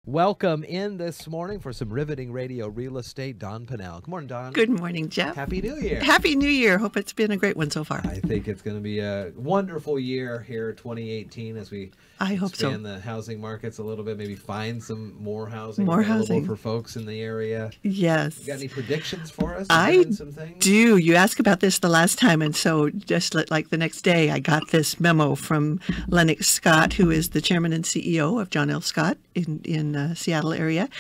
Welcome in this morning for some riveting radio real estate, Don Pannell. Good morning, Don. Good morning, Jeff. Happy New Year. Happy New Year. Hope it's been a great one so far. I think it's going to be a wonderful year here, 2018, as we expand the housing markets a little bit, maybe find some more housing available for folks in the area. Yes. You got any predictions for us? I some things? do. You asked about this the last time, and so just like the next day, I got this memo from Lennox Scott, who is the chairman and CEO of John L. Scott in Seattle area,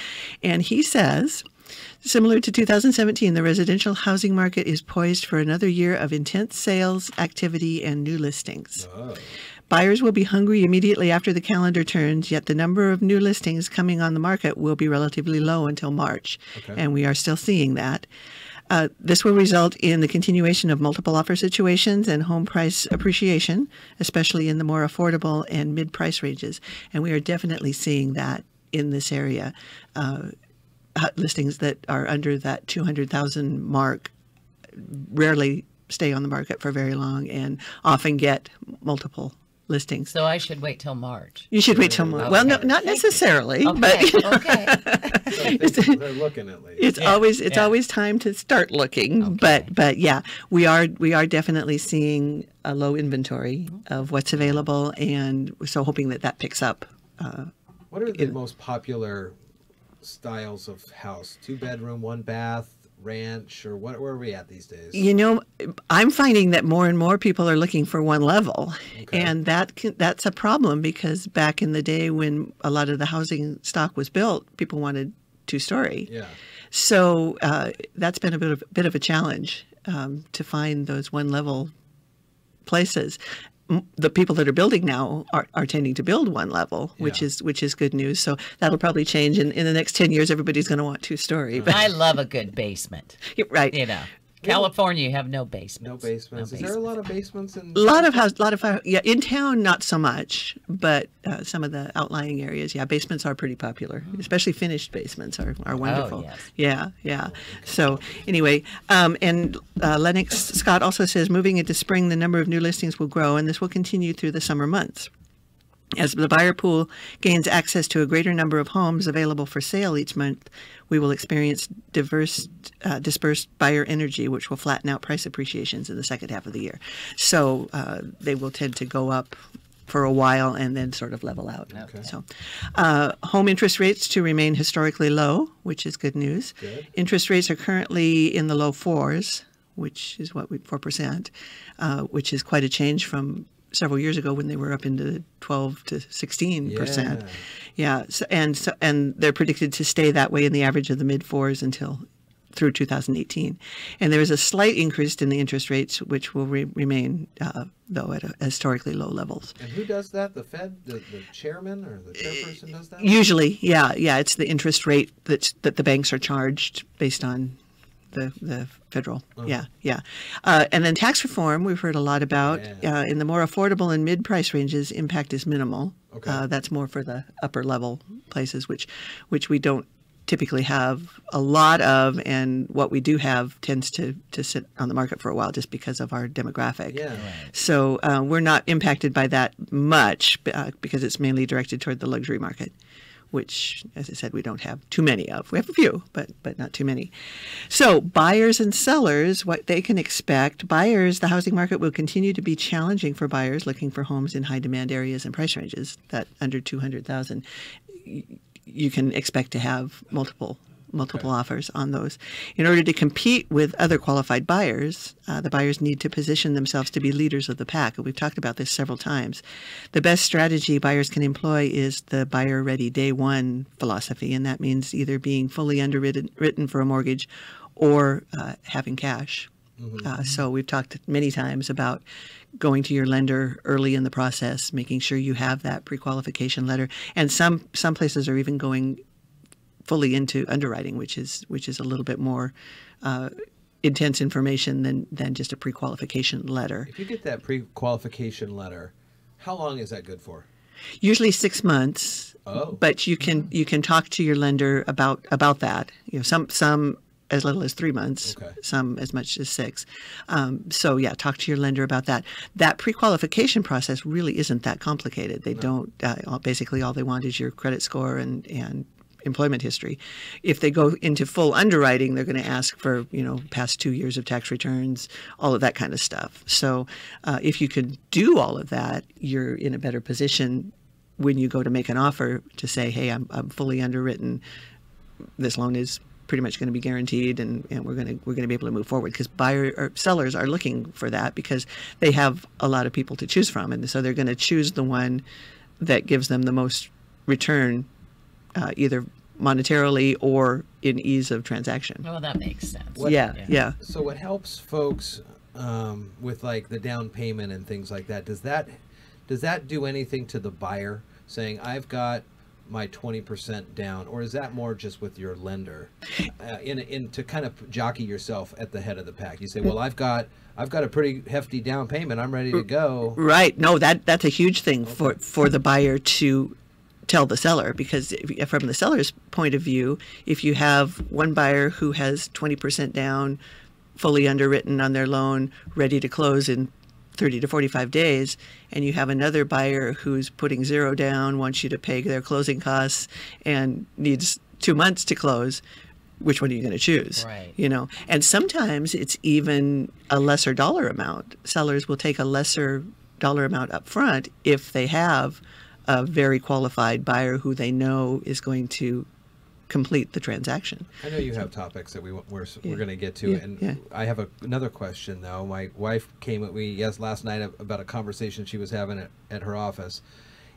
and he says, similar to 2017, the residential housing market is poised for another year of intense sales activity and new listings. Oh. Buyers will be hungry immediately after the calendar turns, yet the number of new listings coming on the market will be relatively low until March, and we are still seeing that. This will result in the continuation of multiple offer situations and home price appreciation, especially in the more affordable and mid-price ranges. And we are definitely seeing that in this area. Listings that are under that 200,000 mark rarely stay on the market for very long and often get multiple listings. So I should wait till March. You should wait till March. Okay. Well, no, not necessarily, but They're looking at least. It's always time to start looking. But yeah, we are definitely seeing a low inventory of what's available, and so hoping that picks up. What are the most popular styles of house? 2-bedroom, 1-bath, ranch, or where are we at these days? You know, I'm finding that more and more people are looking for one level, and that's a problem, because back in the day when a lot of the housing stock was built, people wanted 2-story. Yeah. So that's been a bit of a challenge to find those one level places. The people that are building now are tending to build one level, which is good news. So that'll probably change in the next 10 years. Everybody's going to want 2-story. But I love a good basement. Right. You know, California, you have no basements. No basements. Is there a lot of basements in? A lot of yeah. In town, not so much, but some of the outlying areas, yeah, basements are pretty popular. Especially finished basements are wonderful. Oh, yes. Yeah. So anyway, and Lennox Scott also says, moving into spring, the number of new listings will grow, and this will continue through the summer months. As the buyer pool gains access to a greater number of homes available for sale each month, we will experience dispersed buyer energy, which will flatten out price appreciations in the second half of the year. So they will tend to go up for a while and then sort of level out. Okay. So, home interest rates to remain historically low, which is good news. Good. Interest rates are currently in the low 4s, which is 4%, which is quite a change from several years ago when they were up into 12 to 16%. Yeah. And they're predicted to stay that way in the average of the mid 4s until through 2018. And there is a slight increase in the interest rates, which will remain, though, at historically low levels. And who does that? The Fed, the chairman or the chairperson does that? Usually, yeah. It's the interest rate that the banks are charged based on the federal. Yeah. And then tax reform, we've heard a lot about. In the more affordable and mid-price ranges, impact is minimal. That's more for the upper level places, which we don't typically have a lot of, and what we do have tends to sit on the market for a while just because of our demographic. Yeah. Right. So we're not impacted by that much because it's mainly directed toward the luxury market, which, as I said, we don't have too many of. We have a few, but not too many. So buyers and sellers, what they can expect. Buyers, the housing market will continue to be challenging for buyers looking for homes in high demand areas and price ranges that under 200,000. You can expect to have multiple offers on those. In order to compete with other qualified buyers, the buyers need to position themselves to be leaders of the pack. And we've talked about this several times. The best strategy buyers can employ is the buyer-ready day one philosophy, and that means either being fully underwritten for a mortgage or having cash. So we've talked many times about going to your lender early in the process, making sure you have that pre-qualification letter. And some places are even going fully into underwriting, which is a little bit more intense information than just a pre-qualification letter. If you get that pre-qualification letter, how long is that good for? Usually 6 months. Oh. But you can talk to your lender about that. You know, some as little as 3 months, some as much as 6. So yeah, talk to your lender about that. That pre-qualification process really isn't that complicated. They don't, basically all they want is your credit score and employment history. If they go into full underwriting, they're going to ask for, past 2 years of tax returns, all of that kind of stuff. So if you can do all of that, you're in a better position when you go to make an offer to say, hey, I'm fully underwritten. This loan is pretty much going to be guaranteed, and we're going to be able to move forward, because sellers are looking for that because they have a lot of people to choose from, and so they're going to choose the one that gives them the most return, either monetarily or in ease of transaction. Well, that makes sense. Yeah. So what helps folks with like the down payment and things like that? Does that do anything to the buyer saying, I've got my 20% down, or is that more just with your lender in to kind of jockey yourself at the head of the pack? You say, well, I've got a pretty hefty down payment, I'm ready to go. Right. No, that's a huge thing for the buyer to tell the seller, because from the seller's point of view, if you have one buyer who has 20% down, fully underwritten on their loan, ready to close in 30 to 45 days, and you have another buyer who's putting 0 down, wants you to pay their closing costs, and needs 2 months to close, which one are you going to choose? Right. And sometimes it's even a lesser dollar amount. Sellers will take a lesser dollar amount up front if they have a very qualified buyer who they know is going to complete the transaction. I know you have topics that we're going to get to, and I have another question though. My wife came with me last night about a conversation she was having at her office,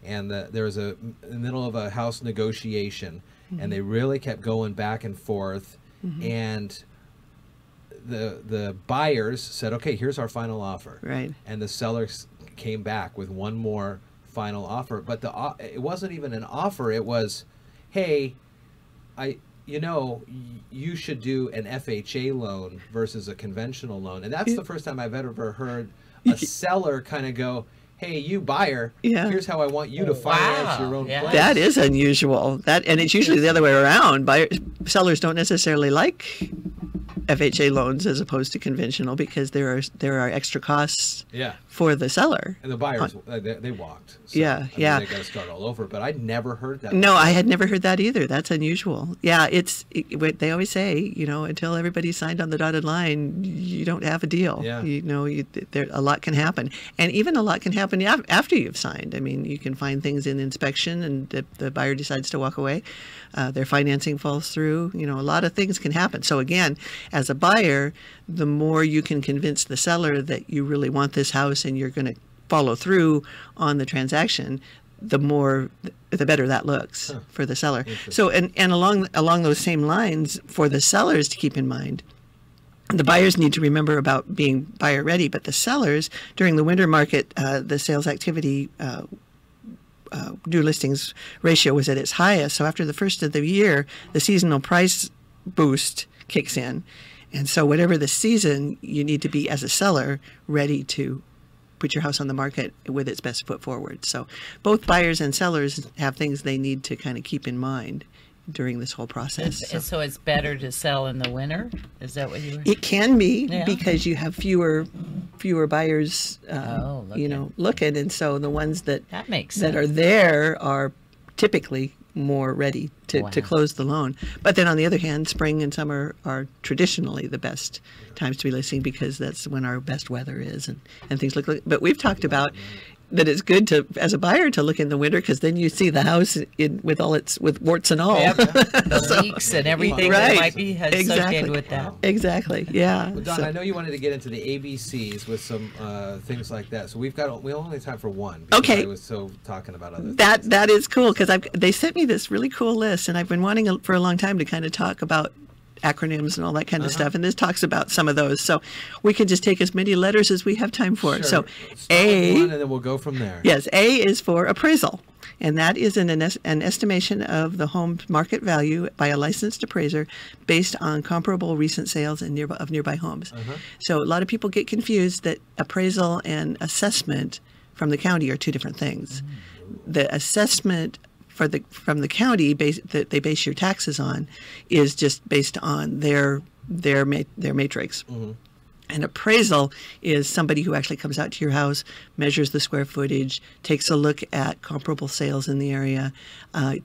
and there was in the middle of a house negotiation, and they really kept going back and forth, and the buyers said, okay, here's our final offer, right, and the sellers came back with one more final offer, but it wasn't even an offer. It was, hey, you should do an FHA loan versus a conventional loan. And that's the first time I've ever heard a seller kind of go, hey, you buyer, here's how I want you to finance your own place. That is unusual. And it's usually the other way around. Sellers don't necessarily like FHA loans as opposed to conventional, because there are extra costs for the seller. And the buyers, they walked. So, they got to start all over. But I'd never heard that. No, I had never heard that either. That's unusual. Yeah, they always say, until everybody's signed on the dotted line, you don't have a deal. Yeah. A lot can happen. And even a lot can happen after you've signed. I mean, you can find things in inspection, and the buyer decides to walk away. Their financing falls through. A lot of things can happen. So again, as a buyer, the more you can convince the seller that you really want this house and you're going to follow through on the transaction, the better that looks for the seller. So and along those same lines, for the sellers to keep in mind, the buyers need to remember about being buyer ready, but the sellers, during the winter market, the sales activity new listings ratio was at its highest. So after the first of the year, the seasonal price boost kicks in. And so whatever the season, you need to be, as a seller, ready to put your house on the market with its best foot forward. So both buyers and sellers have things they need to kind of keep in mind during this whole process. And so it's better to sell in the winter? Is that what you were? It can be, because you have fewer buyers, looking, and so the ones that are there are typically more ready to close the loan. But then on the other hand, spring and summer are traditionally the best times to be listing, because that's when our best weather is and things look like. But we've talked about that it's good to, as a buyer, to look in the winter, because then you see the house with warts and all. The leaks and everything that might be associated with that. Exactly. Yeah. Well, Don, I know you wanted to get into the ABCs with some things like that. So we only have time for one. Okay. I was so talking about other things. That is cool, because they sent me this really cool list, and I've been wanting for a long time to kind of talk about acronyms and all that kind of stuff, and this talks about some of those, so we can just take as many letters as we have time for. Sure. So A, and then we'll go from there. Yes, A is for appraisal, and that is an estimation of the home market value by a licensed appraiser based on comparable recent sales and nearby homes. So a lot of people get confused that appraisal and assessment from the county are two different things. The assessment from the county that they base your taxes on is just based on their matrix. An appraisal is somebody who actually comes out to your house, measures the square footage, takes a look at comparable sales in the area.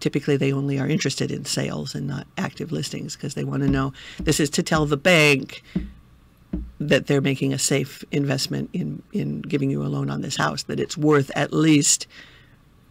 Typically, they only are interested in sales and not active listings because they want to know. This is to tell the bank that they're making a safe investment in giving you a loan on this house, that it's worth at least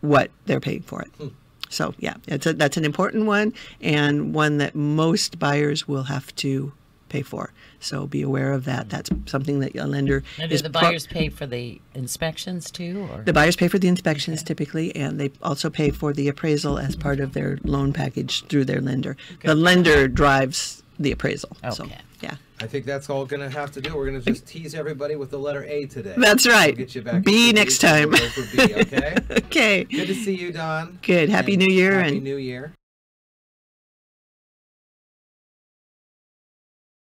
what they're paying for it. So, yeah, that's an important one, and one that most buyers will have to pay for. So be aware of that. That's something that a lender Now, do the buyers pay for the inspections too? Or? The buyers pay for the inspections typically, and they also pay for the appraisal as part of their loan package through their lender. The lender drives the appraisal. Okay. So, yeah. I think that's all going to have to do. We're going to just tease everybody with the letter A today. That's right. We'll get you back B next time. We'll go for B, okay? Okay. Good to see you, Don. Good. Happy New Year. Happy New Year.